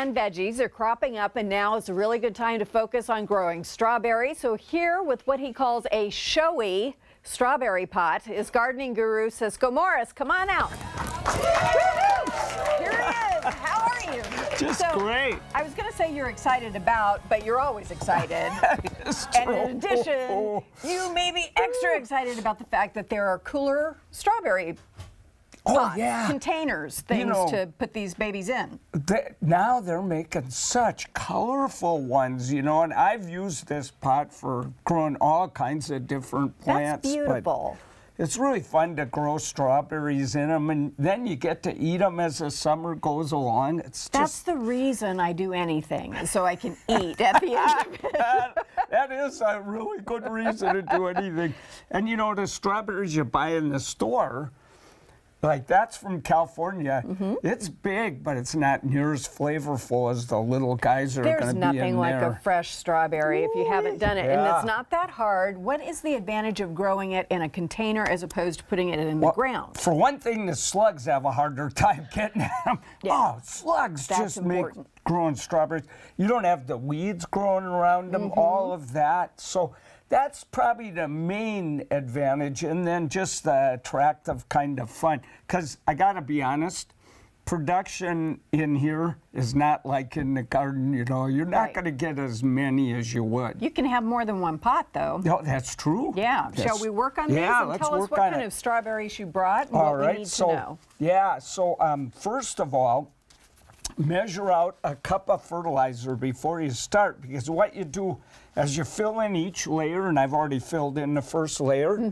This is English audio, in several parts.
and veggies are cropping up, and now is a really good time to focus on growing strawberries. So here with what he calls a showy strawberry pot is gardening guru Cisco. Morris, come on out. Here he is. How are you? Just great. I was going to say you're excited about, but you're always excited. And in addition, you may be extra excited about the fact that there are cooler strawberry pots, containers, things to put these babies in. Now they're making such colorful ones, you know, and I've used this pot for growing all kinds of different plants. That's beautiful. But it's really fun to grow strawberries in them, and then you get to eat them as the summer goes along. That's the reason I do anything, so I can eat at the end of it. That is a really good reason to do anything. And you know, the strawberries you buy in the store, like that's from California. It's big, but it's not near as flavorful as the little guys that are going to be in there. There's nothing like a fresh strawberry if you haven't done it. And it's not that hard. What is the advantage of growing it in a container as opposed to putting it in the ground? For one thing, the slugs have a harder time getting at them. Oh, slugs just make growing strawberries. You don't have the weeds growing around them, all of that. So that's probably the main advantage, and then just the attractive kind of fun. Because I gotta be honest, production in here is not like in the garden, you know. You're not gonna get as many as you would. You can have more than one pot, though. No, that's true. Yeah. Shall we work on these and tell us what kind of strawberries you brought and what we need to know? Yeah, so first of all, measure out a cup of fertilizer before you start, because what you do as you fill in each layer, and I've already filled in the first layer,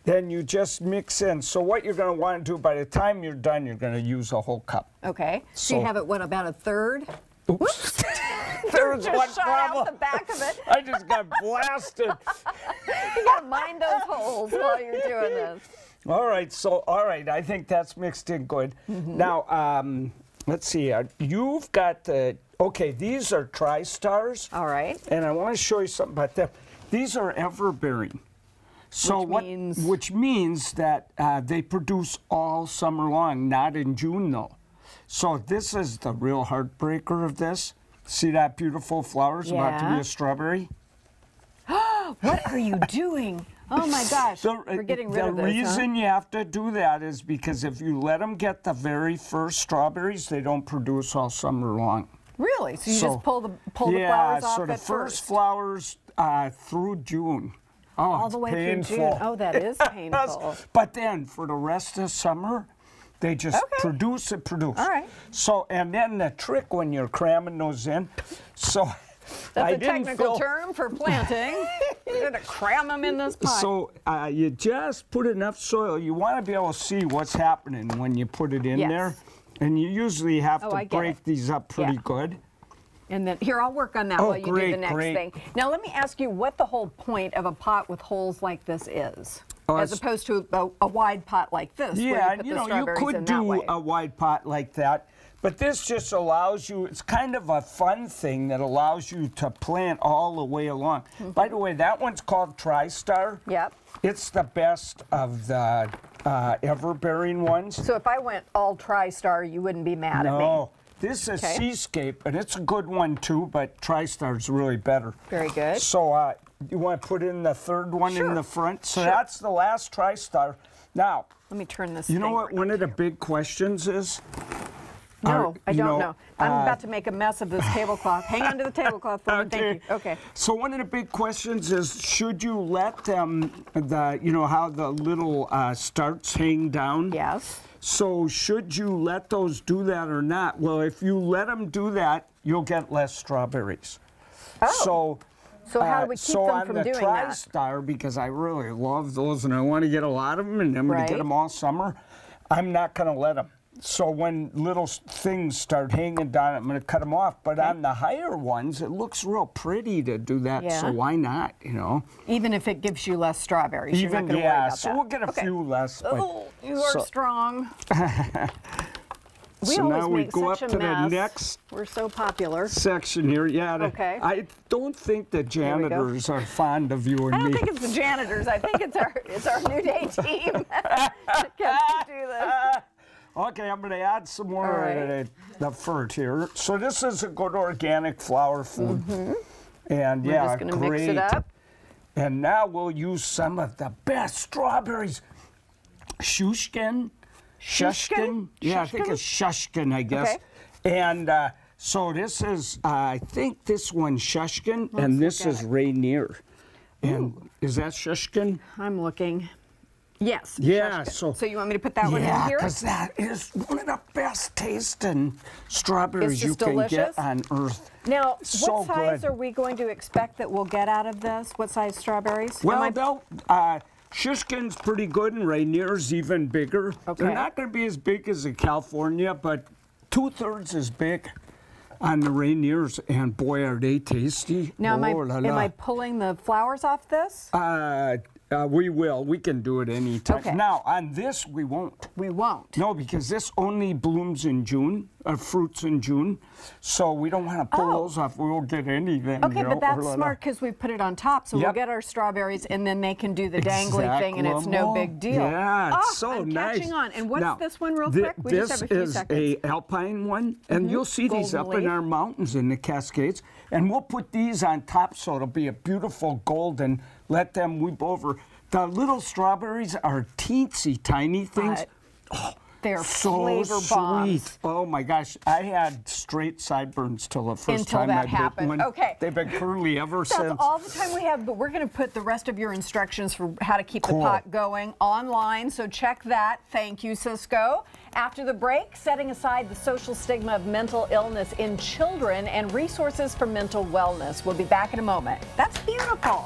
then you just mix in. So what you're going to want to do by the time you're done, you're going to use a whole cup. Okay. So you have it, what, about a third? Oops. There's one shot problem. Out the back of it. I just got blasted. You got to mind those holes while you're doing this. All right, I think that's mixed in good. Now, let's see, you've got the, okay, these are tri-stars. All right. And I want to show you something about them. These are ever-bearing. So which means that they produce all summer long, not in June though. So this is the real heartbreaker of this. See that beautiful flower's about to be a strawberry? What are you doing? Oh my gosh, we're getting rid of this, The reason you have to do that is because if you let them get the very first strawberries, they don't produce all summer long. Really? So you just pull the flowers off so the first flowers through June. Oh, all the way through June. Oh, that is painful. But then for the rest of summer, they just produce. All right. So, and then the trick when you're cramming those in, so that's a technical term for planting. You're going to cram them in this pot. So you just put enough soil. You want to be able to see what's happening when you put it in there. And you usually have to break these up pretty good. And then, here, I'll work on that while you do the next thing. Now, let me ask you what the whole point of a pot with holes like this is, as opposed to a wide pot like this. Yeah, you know, you could do a wide pot like that. But this just allows you, it's kind of a fun thing that allows you to plant all the way along. By the way, that one's called Tri-Star. Yep. It's the best of the ever-bearing ones. So if I went all Tri-Star, you wouldn't be mad at me? No. This is Ciscoe, and it's a good one too, but Tri-Star's really better. Very good. So you want to put in the third one in the front? So that's the last Tri-Star. Now, let me turn this You know what one of the big questions is? No, I don't know. I'm about to make a mess of this tablecloth. Hang on to the tablecloth for me. Thank you. Okay. So one of the big questions is, should you let them, you know, how the little starts hang down? Yes. So should you let those do that or not? Well, if you let them do that, you'll get less strawberries. Oh. So how do we keep them from doing that? So on the Tri-Star, because I really love those and I want to get a lot of them and I'm going to get them all summer, I'm not going to let them. So when little things start hanging down, I'm going to cut them off. But on the higher ones, it looks real pretty to do that. So why not, you know? Even if it gives you less strawberries, you're not going to worry about that. So we'll get a few less. Oh, you are strong. So now we go up to the next We're so popular. section here. Yeah. I don't think the janitors are fond of you and me. I don't think it's the janitors. I think it's our New Day team that gets to do this. Okay, I'm going to add some more the fruit here. So this is a good organic flour food. And We're just going to mix it up. And now we'll use some of the best strawberries. Shushkin? Yeah, I think it's Shushkin, I guess. Okay. And so this is, I think this one's Shushkin, and this is Rainier. And is that Shushkin? I'm looking. Yes. Yeah. So you want me to put that one in here? Yeah, because that is one of the best tasting strawberries you can get on Earth. Now, So what size good. are we going to expect that we'll get out of this? What size strawberries? Well, Shushkin's pretty good, and Rainier's even bigger. Okay. They're not going to be as big as the California, but 2/3 as big on the Rainiers, and boy, are they tasty. Now, Oh, am I pulling the flowers off this? We will. We can do it anytime. Okay. Now, on this, we won't. We won't. No, because this only blooms in June, fruits in June, so we don't want to pull those off. We won't get anything. Okay, you know, but that's smart because we put it on top, so we'll get our strawberries, and then they can do the dangly thing, and it's no big deal. Yeah, it's so I'm nice. catching on. And what's Now, this one real quick? We just have a few This seconds. is a alpine one, and you'll see these Golden up in leaf. our mountains in the Cascades, and we'll put these on top so it'll be a beautiful gold and let them weep over. The little strawberries are teensy tiny things. They're so flavor sweet. bombs. Oh my gosh, I had straight sideburns till the first Until time that I happened. did one. Okay. They've been curly ever That's since. all the time we have, but we're going to put the rest of your instructions for how to keep the pot going online, so check that. Thank you, Cisco. After the break, setting aside the social stigma of mental illness in children and resources for mental wellness. We'll be back in a moment. That's beautiful.